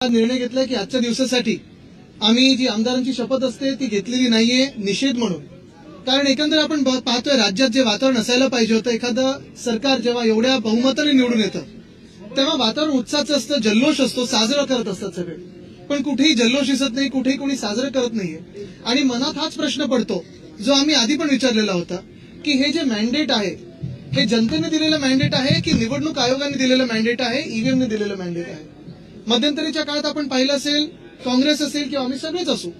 निर्णय घेतलाय की आजच्या दिवसासाठी आम्ही जी आमदारांची शपथ असते ती घेतलेली नाहीये, निषेध म्हणून. कारण एकंदर आपण पाहतोय राज्यात जे वातावरण असायला पाहिजे होतं, एखादं सरकार जेव्हा एवढ्या बहुमताने निवडून येतं तेव्हा वातावरण उत्साहाचं असतं, जल्लोष असतो, साजरं करत असतात सगळे. पण कुठेही जल्लोष दिसत नाही, कुठेही कोणी साजरं करत नाहीये. आणि मनात हाच प्रश्न पडतो जो आम्ही आधी पण विचारलेला होता की हे जे मॅन्डेट आहे हे जनतेने दिलेलं मॅन्डेट आहे की निवडणूक आयोगाने दिलेलं मॅन्डेट आहे, ईव्हीएमने दिलेलं मॅन्डेट आहे. मध्यंतरीच्या काळात आपण पाहिलं असेल, काँग्रेस असेल किंवा आम्ही सगळेच असू,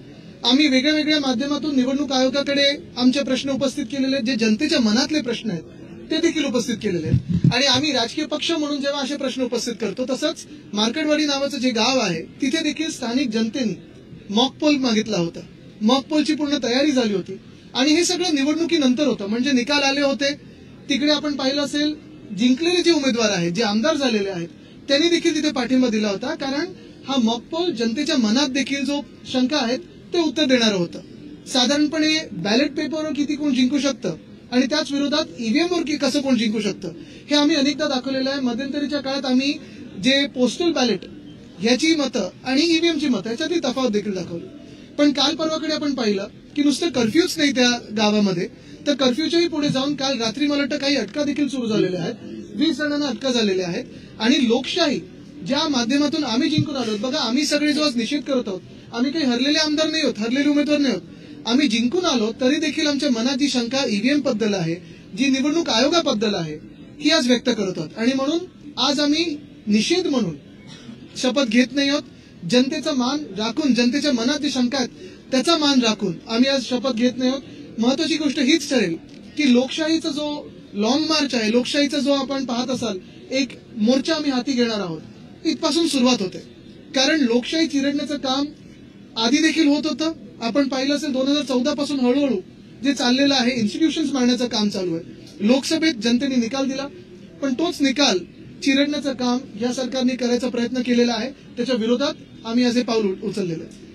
आम्ही वेगळ्या वेगळ्या माध्यमातून निवडणूक आयोगाकडे आमचे प्रश्न उपस्थित केलेले आहेत, जे जनतेच्या मनातले प्रश्न आहेत ते देखील उपस्थित केलेले आहेत. आणि आम्ही राजकीय पक्ष म्हणून जेव्हा असे प्रश्न उपस्थित करतो, तसंच मार्केटवाडी नावाचं जे गाव आहे तिथे देखील स्थानिक जनतेने मॉकपोल मागितला होता. मॉकपोलची पूर्ण तयारी झाली होती आणि हे सगळं निवडणुकीनंतर होतं. म्हणजे निकाल आले होते, तिकडे आपण पाहिलं असेल जिंकलेले जे उमेदवार आहेत, जे आमदार झालेले आहेत, त्यांनी देखील तिथे पाठिंबा दिला होता. कारण हा मॉकपोल जनतेच्या मनात देखील जो शंका आहेत ते उत्तर देणारं होतं. साधारणपणे बॅलेट पेपरवर किती कोण जिंकू शकतं आणि त्याच विरोधात ईव्हीएमवर कसं कोण जिंकू शकतं हे आम्ही अनेकदा दाखवलेलं आहे. मध्यंतरीच्या काळात आम्ही जे पोस्टल बॅलेट ह्याची मतं आणि ईव्हीएमची मतं याच्यातली तफावत देखील दाखवली. पण काल परवाकडे आपण पाहिलं की नुसतं कर्फ्यूच नाही त्या गावामध्ये, तर कर्फ्यूच्याही पुढे जाऊन काल रात्री मला वाटतं काही अटका देखील सुरू झालेल्या आहेत. 20 जणांना अटका झालेल्या आहेत. आणि लोकशाही ज्या माध्यमातून आम्ही जिंकून आलो, बघा आम्ही सगळे जो आज निषेध करत आहोत, आम्ही काही हरलेले आमदार नाही आहोत, हरलेले उमेदवार नाही आहोत. आम्ही जिंकून आलो तरी देखील आमच्या मनात जी शंका ईव्हीएम बद्दल आहे, जी निवडणूक आयोगाबद्दल आहे, ही आज व्यक्त करत आहोत. आणि म्हणून आज आम्ही निषेध म्हणून शपथ घेत नाही आहोत. जनतेचा मान राखून, जनतेच्या मनात जी शंका आहेत त्याचा मान राखून आम्ही आज शपथ घेत नाही आहोत. महत्वाची गोष्ट हीच ठरेल की लोकशाहीचा जो लॉंग मार्च आहे, लोकशाहीचा जो आपण पाहत असाल एक मोर्चा आम्ही हाती घेणार आहोत, इथपासून सुरुवात होते. कारण लोकशाही चिरडण्याचं काम आधी देखील होत होतं. आपण पाहिलं असेल 2014 पासून हळूहळू जे चाललेलं आहे, इन्स्टिट्यूशन्स मांडण्याचं काम चालू आहे. लोकसभेत जनतेने निकाल दिला, पण तोच निकाल चिरडण्याचं काम या सरकारने करायचा प्रयत्न केलेला आहे. त्याच्या विरोधात आम्ही असे पाऊल उचललेलं आहे.